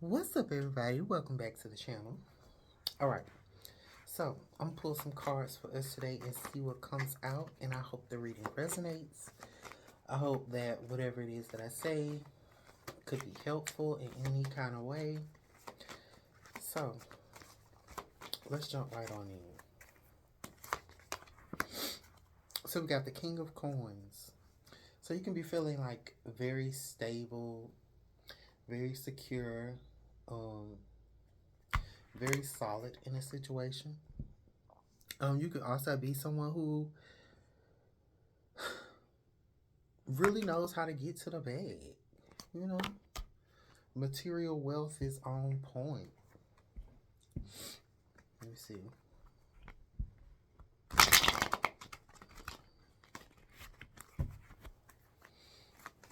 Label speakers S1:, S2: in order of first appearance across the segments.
S1: What's up, everybody? Welcome back to the channel. All right, so I'm gonna pull some cards for us today and see what comes out. And I hope the reading resonates. I hope that whatever it is that I say could be helpful in any kind of way. So let's jump right on in. So we got the King of Coins. So you can be feeling like very stable, very secure, um, very solid in a situation. You could also be someone who really knows how to get to the bag. You know, material wealth is on point. Let me see.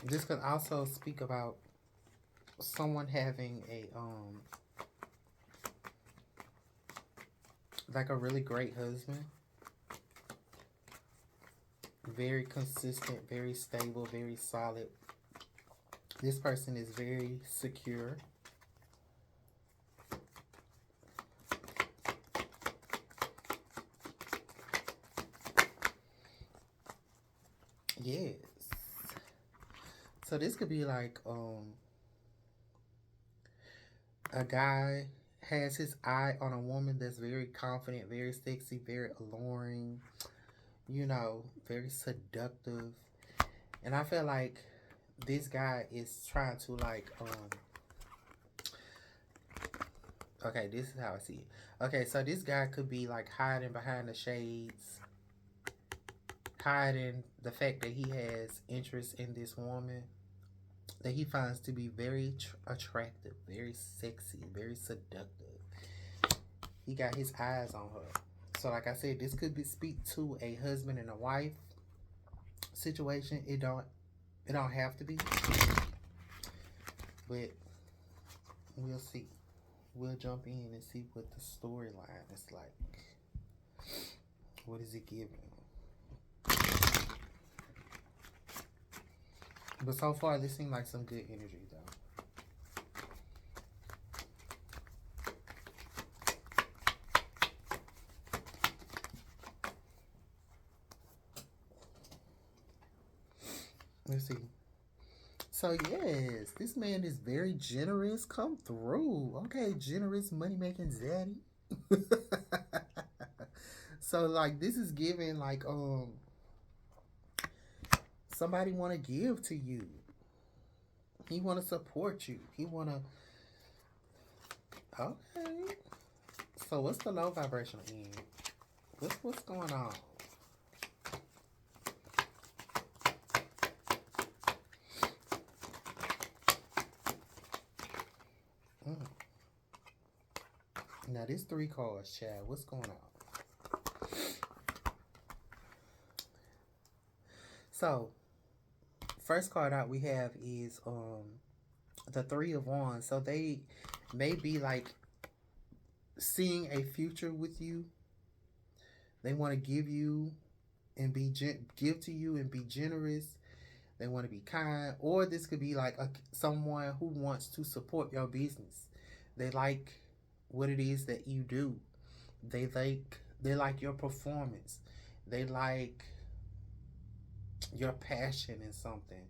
S1: This could also speak about someone having like a really great husband, very consistent, very stable, very solid. This person is very secure. Yes. So this could be like a guy has his eye on a woman that's very confident, very sexy, very alluring, very seductive. And I feel like this guy is trying to okay, this is how I see it. Okay, so this guy could be like hiding behind the shades, hiding the fact that he has interest in this woman that he finds to be very attractive, very sexy, very seductive. He got his eyes on her. So like I said, this could be speak to a husband and a wife situation. It don't have to be, but we'll see. We'll jump in and see what the storyline is like. What is it giving? But so far, this seems like some good energy, though. Let's see. So, yes, this man is very generous. Come through. Okay, generous money making zaddy. So, like, this is giving, like, somebody want to give to you. He want to support you. He want to. Okay. So, what's the low vibrational end? What's going on? Mm. Now, this three cards, Chad. What's going on? So, first card out we have is the Three of Wands. So they may be like seeing a future with you. They want to give you and give to you and be generous. They want to be kind, or this could be like someone who wants to support your business. They like what it is that you do. They like your performance. They like your passion in something.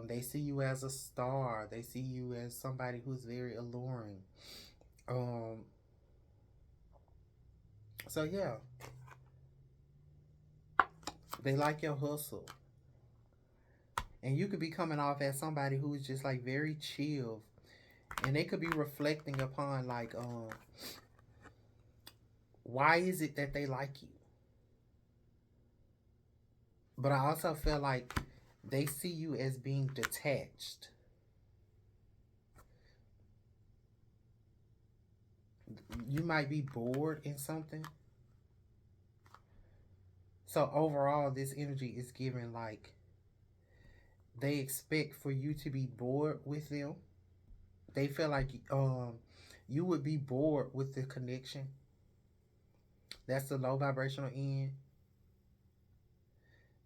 S1: They see you as a star. They see you as somebody who's very alluring. Um, so yeah, they like your hustle, and you could be coming off as somebody who is just like very chill, and they could be reflecting upon like, why is it that they like you? But I also feel like they see you as being detached. You might be bored in something. So overall, this energy is given like they expect for you to be bored with them. They feel like you would be bored with the connection. That's the low vibrational end.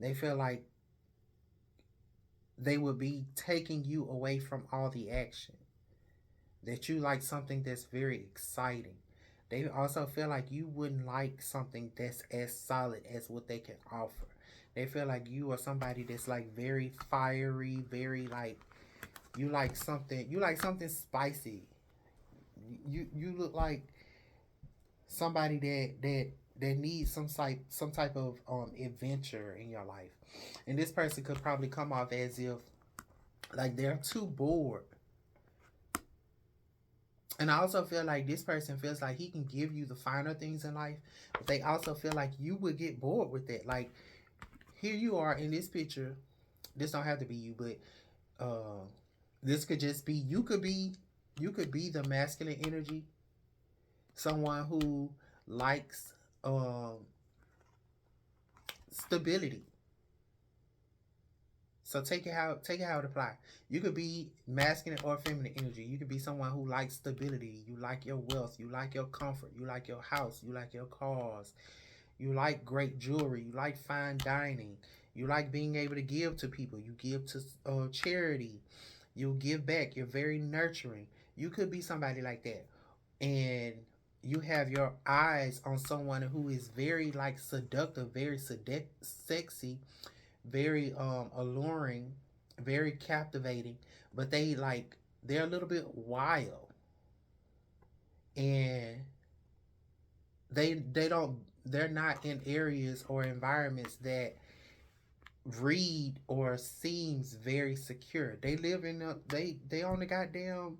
S1: They feel like they would be taking you away from all the action. that you like something that's very exciting. They also feel like you wouldn't like something that's as solid as what they can offer. They feel like you are somebody that's like very fiery, very like you like something spicy. You look like somebody that needs some type of adventure in your life. And this person could probably come off as if like they're too bored. And I also feel like this person feels like he can give you the finer things in life, but they also feel like you would get bored with it. Like here you are in this picture. This don't have to be you, but uh, this could just be you could be the masculine energy, someone who likes stability. So take it how it apply. You could be masculine or feminine energy. You could be someone who likes stability. You like your wealth. You like your comfort. You like your house. You like your cars. You like great jewelry. You like fine dining. You like being able to give to people. You give to charity. You give back. You're very nurturing. You could be somebody like that, and you have your eyes on someone who is very like seductive, very sexy, very alluring, very captivating, but they're a little bit wild, and they're not in areas or environments that read or seems very secure. They live in they on the goddamn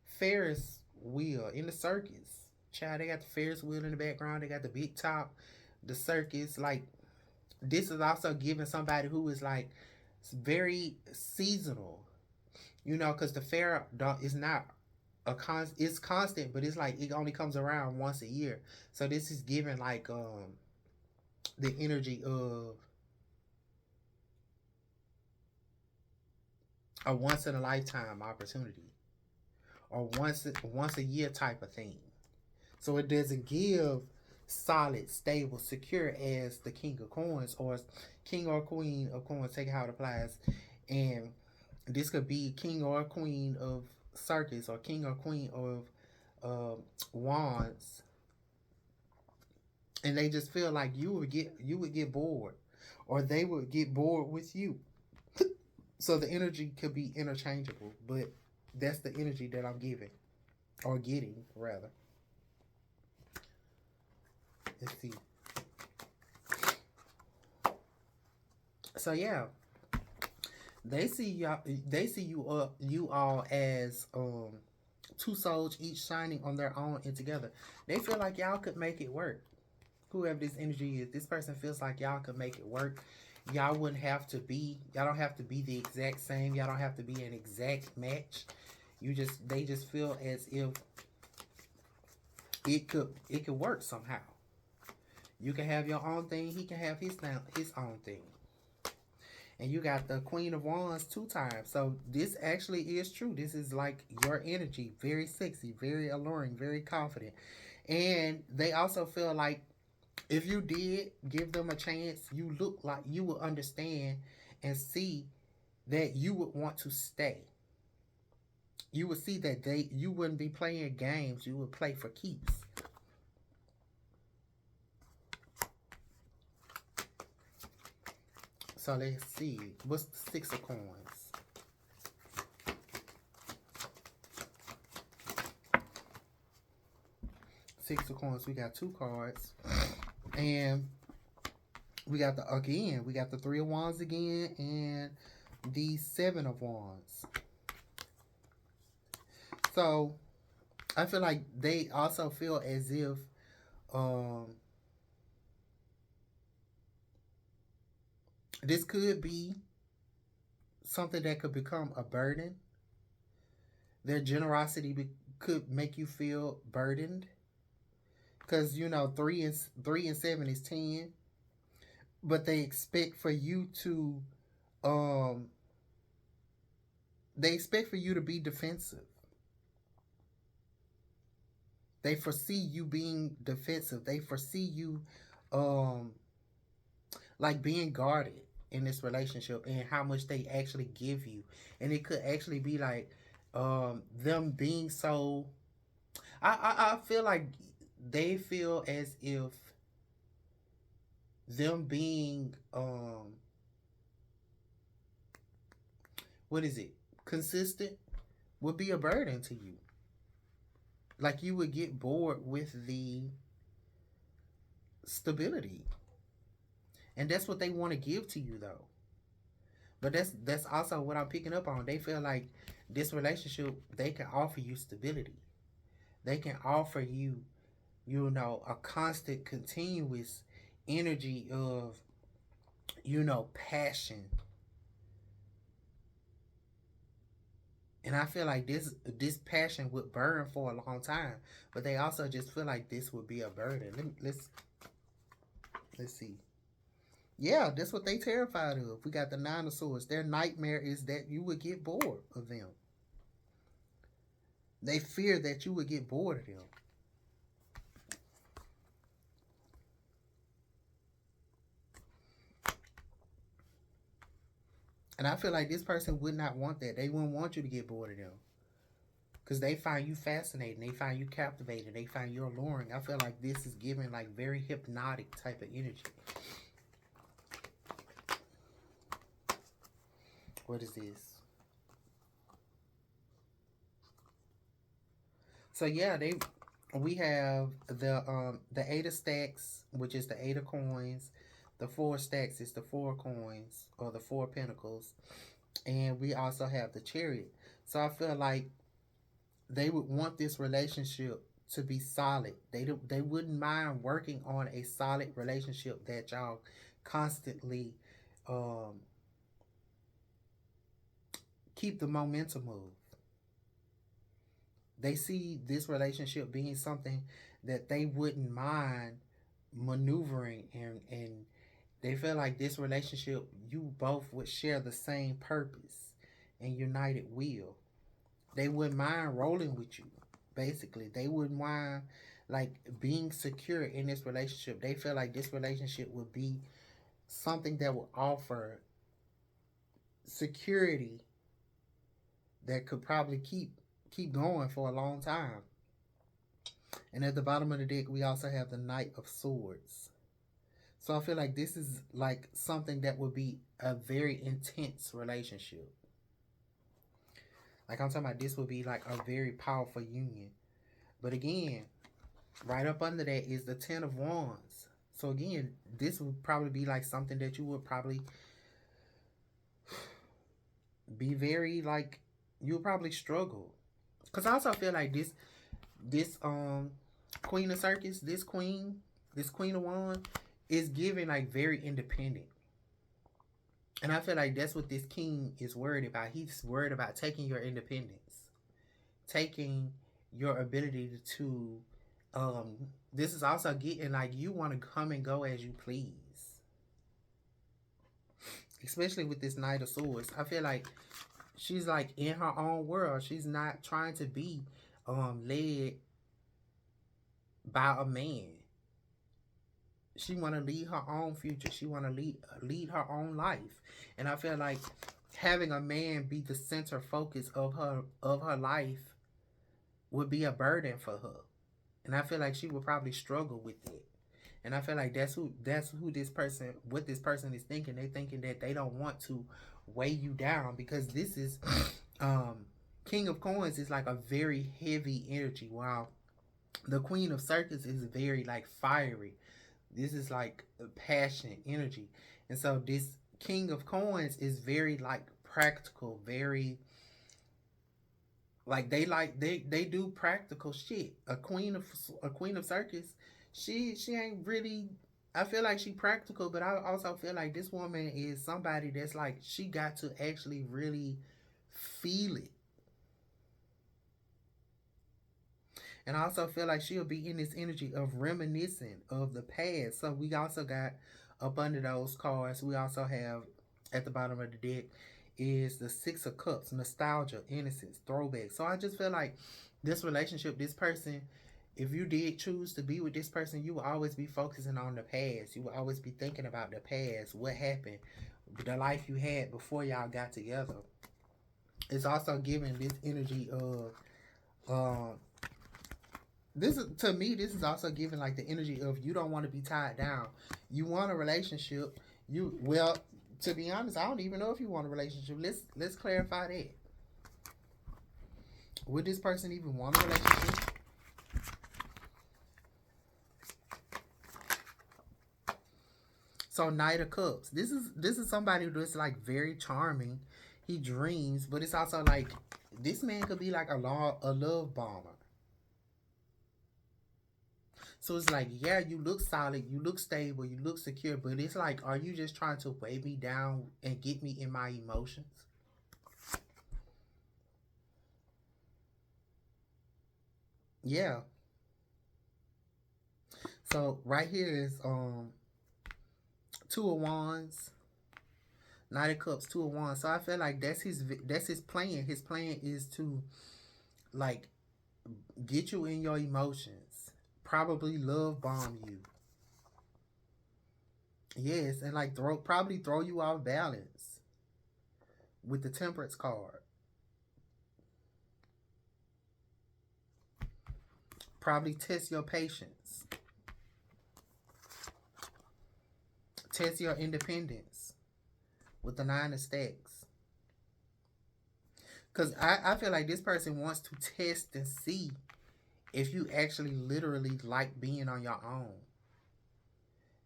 S1: Ferris wheel in the circus. Child, they got the Ferris wheel in the background. They got the big top, the circus. Like this is also giving somebody who is like very seasonal, because the fair is not it's constant, but it's like it only comes around once a year. So this is giving like the energy of a once in a lifetime opportunity or once a year type of thing. So it doesn't give solid, stable, secure as the King of Coins or King or Queen of Coins. Take how it applies, and this could be King or Queen of Circus or King or Queen of Wands, and they just feel like you would get bored, or they would get bored with you. So the energy could be interchangeable, but that's the energy that I'm giving or getting rather. Let's see. So yeah, they see y'all. They see you all as two souls, each shining on their own and together. They feel like y'all could make it work. Whoever this energy is, this person feels like y'all could make it work. Y'all don't have to be the exact same. Y'all don't have to be an exact match. They just feel as if it could work somehow. You can have your own thing. He can have his own thing. And you got the Queen of Wands 2 times. So this actually is true. This is like your energy, very sexy, very alluring, very confident. And they also feel like if you did give them a chance, you look like you would understand and see that you would want to stay. You would see that you wouldn't be playing games. You would play for keeps. So let's see. What's the Six of Coins? Six of Coins. We got 2 cards. And we got the Three of Wands again and the Seven of Wands. So I feel like they also feel as if this could be something that could become a burden. Their generosity could make you feel burdened, because three and 7 is 10, but they expect for you to um be defensive. They foresee you being defensive. They foresee you um like being guarded in this relationship and how much they actually give you. And it could actually be like them being so, I feel like they feel as if them being what is it, consistent, would be a burden to you. Like you would get bored with the stability, and that's what they want to give to you though. But that's also what I'm picking up on. They feel like this relationship, they can offer you stability. They can offer you, a constant, continuous energy of, passion. And I feel like this passion would burn for a long time, but they also just feel like this would be a burden. Let's see. Yeah, that's what they terrified of. We got the Nine of Swords. Their nightmare is that you would get bored of them. They fear that you would get bored of them. And I feel like this person would not want that. They wouldn't want you to get bored of them. Because they find you fascinating. They find you captivating. They find you alluring. I feel like this is giving like very hypnotic type of energy. What is this? So yeah, we have the Eight of Stacks, which is the Eight of Coins. The Four Stacks is the Four Coins or the Four Pentacles, and we also have the Chariot. So I feel like they would want this relationship to be solid. They wouldn't mind working on a solid relationship that y'all constantly um, keep the momentum of. They see this relationship being something that they wouldn't mind maneuvering, and they feel like this relationship, you both would share the same purpose and united will. They wouldn't mind rolling with you. Basically, they wouldn't mind like being secure in this relationship. They feel like this relationship would be something that will offer security that could probably keep going for a long time. And at the bottom of the deck, we also have the Knight of Swords. So I feel like this is like something that would be a very intense relationship. Like I'm talking about, this would be like a very powerful union. But again, right up under that is the Ten of Wands. So again, this would probably be like something that you would probably be very like, you would probably struggle. Cause I also feel like this Queen of Circus, this Queen of Wands is giving like very independent. And I feel like that's what this king is worried about. He's worried about taking your independence, taking your ability to. This is also getting like you want to come and go as you please, especially with this Knight of Swords. I feel like she's like in her own world. She's not trying to be led by a man. She want to lead her own future. She want to lead her own life. And I feel like having a man be the center focus of her life would be a burden for her. And I feel like she would probably struggle with it. And I feel like that's who this person, what this person is thinking. They thinking that they don't want to weigh you down, because this is King of Coins is like a very heavy energy, while the Queen of Circus is very like fiery. This is like passion, energy. And so this King of Coins is very like practical, very like they do practical shit. A queen of circus, she ain't really, I feel like she practical, but I also feel like this woman is somebody that's like she got to actually really feel it. And I also feel like she'll be in this energy of reminiscing of the past. So we also got up under those cards, we also have at the bottom of the deck is the Six of Cups, nostalgia, innocence, throwback. So I just feel like this relationship, this person, if you did choose to be with this person, you will always be focusing on the past. You will always be thinking about the past, what happened, the life you had before y'all got together. It's also giving this energy of um this is, to me, this is also giving like the energy of you don't want to be tied down. You want a relationship. You well, to be honest, I don't even know if you want a relationship. Let's clarify that. Would this person even want a relationship? So Knight of Cups. This is somebody that's like very charming. He dreams, but it's also like this man could be like a love bomber. So it's like, yeah, you look solid, you look stable, you look secure, but it's like, are you just trying to weigh me down and get me in my emotions? Yeah. So right here is Two of Wands, Knight of Cups, Two of Wands. So I feel like that's his plan. His plan is to like get you in your emotions, probably love bomb you. Yes, and like throw you off balance with the Temperance card. Probably test your patience, test your independence with the Nine of Stacks. Because I feel like this person wants to test and see if you actually literally like being on your own.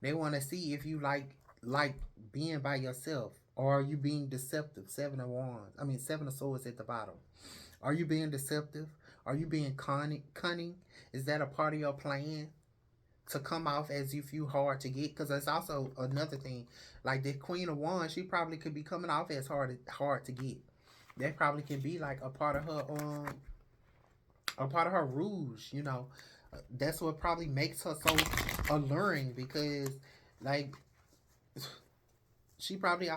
S1: They want to see if you like being by yourself, or are you being deceptive. Seven of Wands. I mean, Seven of Swords at the bottom. Are you being deceptive? Are you being cunning? Is that a part of your plan to come off as if you hard to get? Because that's also another thing. Like the Queen of Wands, she probably could be coming off as hard to get. That probably can be like a part of her rouge. That's what probably makes her so alluring because like she probably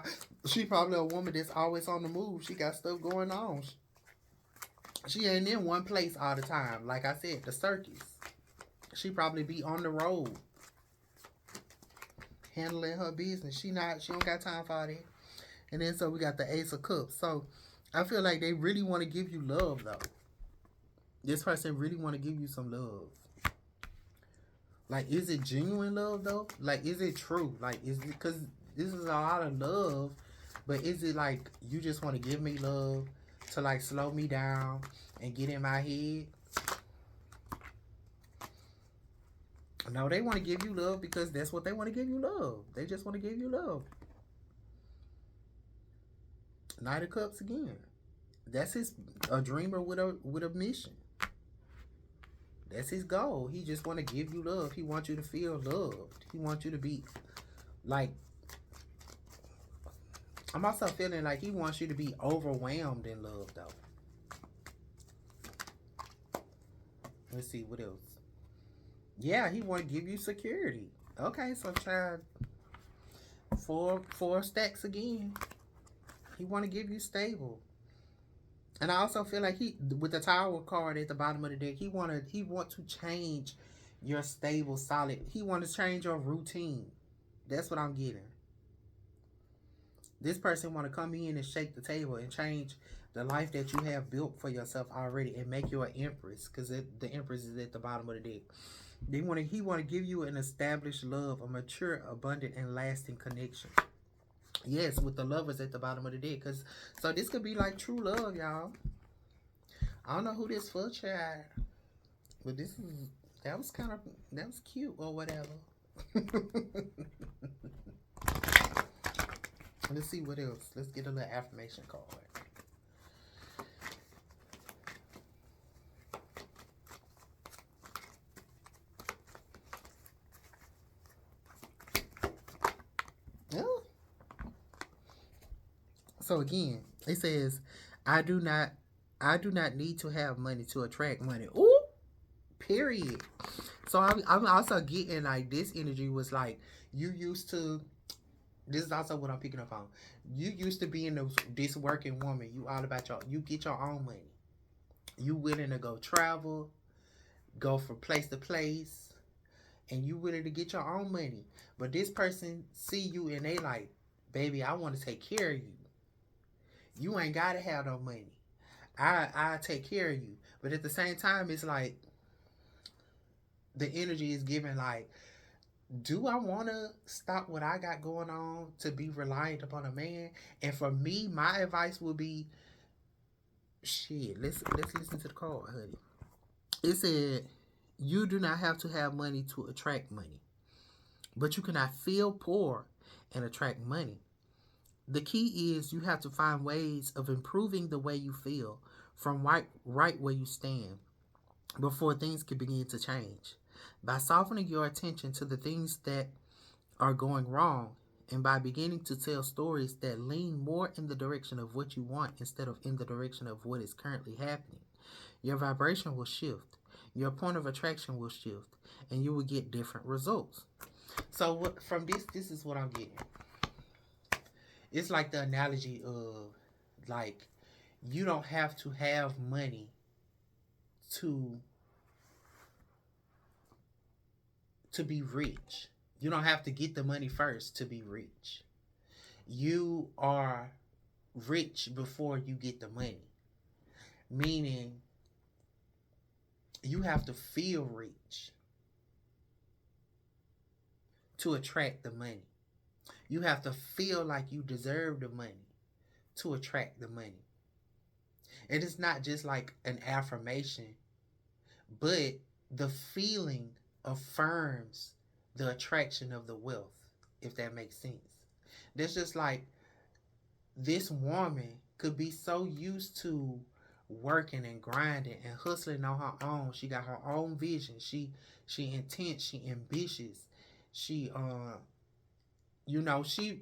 S1: she probably a woman that's always on the move. She got stuff going on. She ain't in one place all the time. Like I said, the circus. She probably be on the road handling her business. She don't got time for all that. And then so we got the Ace of Cups. So I feel like they really want to give you love though. This person really want to give you some love. Like, is it genuine love though? Like, is it true? Like, is it because this is a lot of love, but is it like you just want to give me love to like slow me down and get in my head? No, they want to give you love because that's what they want to give you love. They just want to give you love. Knight of Cups again. That's his a dreamer with a mission. That's his goal. He just want to give you love. He wants you to feel loved. He wants you to be like. I'm also feeling like he wants you to be overwhelmed in love, though. Let's see what else. Yeah, he want to give you security. Okay, so child, four stacks again. He want to give you stable. And I also feel like he, with the Tower card at the bottom of the deck, he want to change your stable, solid. He want to change your routine. That's what I'm getting. This person want to come in and shake the table and change the life that you have built for yourself already and make you an empress, because the empress is at the bottom of the deck. He want to give you an established love, a mature, abundant, and lasting connection. Yes, with the lovers at the bottom of the deck, cause so this could be like true love, y'all. I don't know who this for, child, but that was kind of that was cute or whatever. Let's see what else. Let's get a little affirmation card. Yeah. So again, it says, "I do not, I do not need to have money to attract money." Ooh, period. So I'm also getting like this energy was like you used to. This is also what I'm picking up on. You used to be in this working woman. You all about you get your own money. You willing to go travel, go from place to place, and you willing to get your own money. But this person see you and they like, baby, I want to take care of you. You ain't gotta have no money. I take care of you. But at the same time, it's like the energy is given like, do I want to stop what I got going on to be reliant upon a man? And for me, my advice would be, shit. Let's listen to the call, honey. It said, you do not have to have money to attract money, but you cannot feel poor and attract money. The key is you have to find ways of improving the way you feel from right where you stand before things can begin to change. By softening your attention to the things that are going wrong and by beginning to tell stories that lean more in the direction of what you want instead of in the direction of what is currently happening, your vibration will shift, your point of attraction will shift, and you will get different results. So from this is what I'm getting. It's like the analogy of, like, you don't have to have money to be rich. You don't have to get the money first to be rich. You are rich before you get the money. Meaning you have to feel rich to attract the money. You have to feel like you deserve the money to attract the money. And it's not just like an affirmation, but the feeling affirms the attraction of the wealth, if that makes sense. That's just like, this woman could be so used to working and grinding and hustling on her own. She got her own vision. She intense, she ambitious. She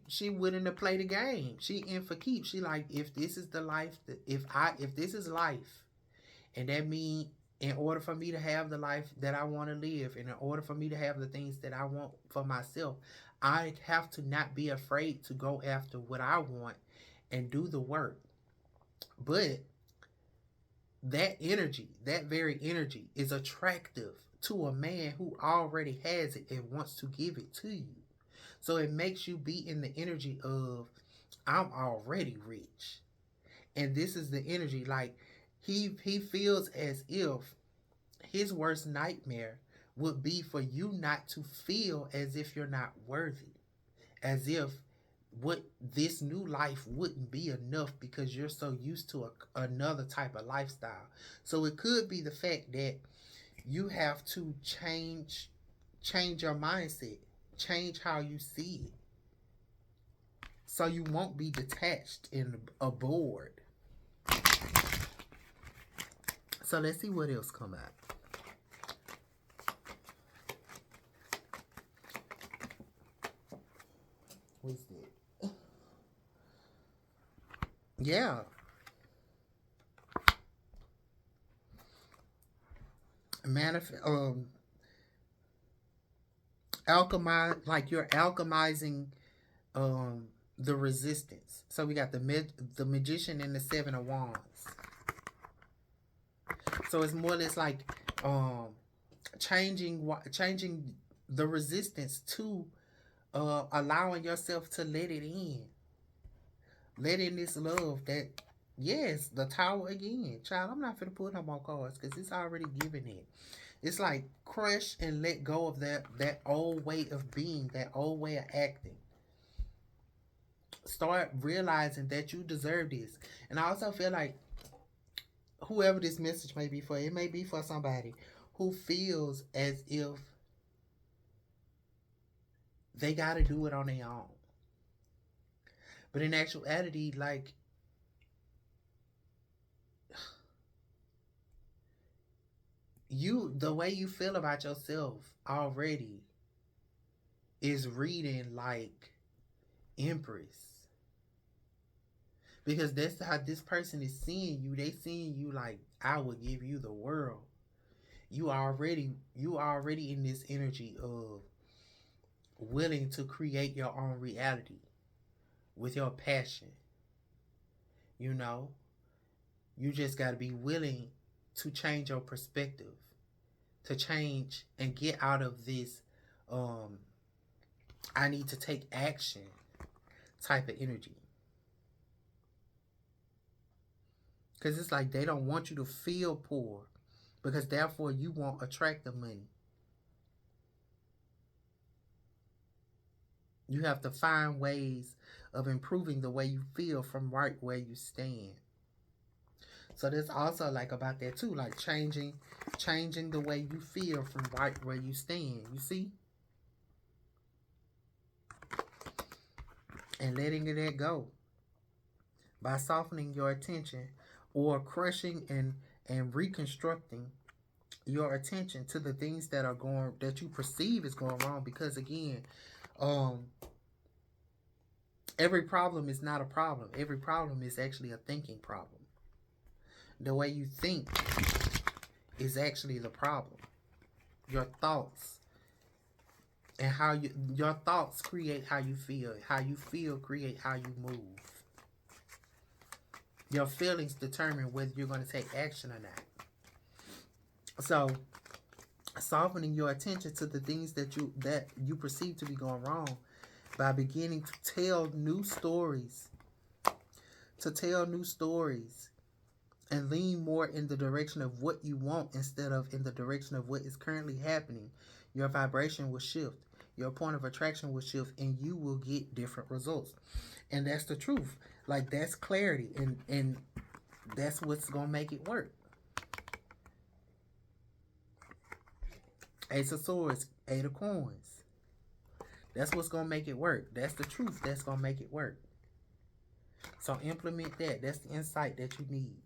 S1: she willing to play the game. She in for keeps. She like, if this is the life that, if this is life, and that mean, in order for me to have the life that I want to live, and in order for me to have the things that I want for myself, I have to not be afraid to go after what I want and do the work. But that energy, that very energy, is attractive to a man who already has it and wants to give it to you. So it makes you be in the energy of, I'm already rich. And this is the energy, like, he feels as if his worst nightmare would be for you not to feel as if you're not worthy, as if what this new life wouldn't be enough because you're so used to another type of lifestyle. So it could be the fact that you have to change your mindset, change how you see it, so you won't be detached and bored. So let's see what else come out. What's that? Yeah. Alchemize, like you're alchemizing the resistance. So we got the magician and the seven of wands. So it's more or less like changing the resistance to allowing yourself to let it in. Let in this love that, yes, the tower again. Child, I'm not finna put no more cards because it's already given it. It's like, crush and let go of that old way of being, that old way of acting. Start realizing that you deserve this. And I also feel like, whoever this message may be for, it may be for somebody who feels as if they got to do it on their own. But in actuality, like, the way you feel about yourself already is reading like Empress. Because that's how this person is seeing you. They seeing you like, I will give you the world. You already in this energy of willing to create your own reality with your passion. You know, you just got to be willing to change your perspective, to change and get out of this I need to take action type of energy. Because it's like they don't want you to feel poor, because therefore you won't attract the money. You have to find ways of improving the way you feel from right where you stand. So there's also like about that too, like changing the way you feel from right where you stand. You see? And letting it go by softening your attention or crushing and reconstructing your attention to the things that you perceive is going wrong. Because again, um every problem is not a problem. Every problem is actually a thinking problem. The way you think is actually the problem. Your thoughts and your thoughts create how you feel. How you feel create how you move. Your feelings determine whether you're going to take action or not. So, softening your attention to the things that you perceive to be going wrong by beginning to tell new stories, and lean more in the direction of what you want instead of in the direction of what is currently happening, your vibration will shift, your point of attraction will shift, and you will get different results. And that's the truth. Like, that's clarity, and that's what's gonna make it work. Ace of Swords, Eight of Coins. That's what's gonna make it work. That's the truth. That's gonna make it work. So implement that. That's the insight that you need.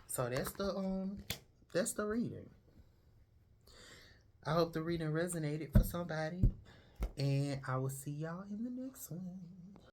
S1: So that's the reading. I hope the reading resonated for somebody, and I will see y'all in the next one.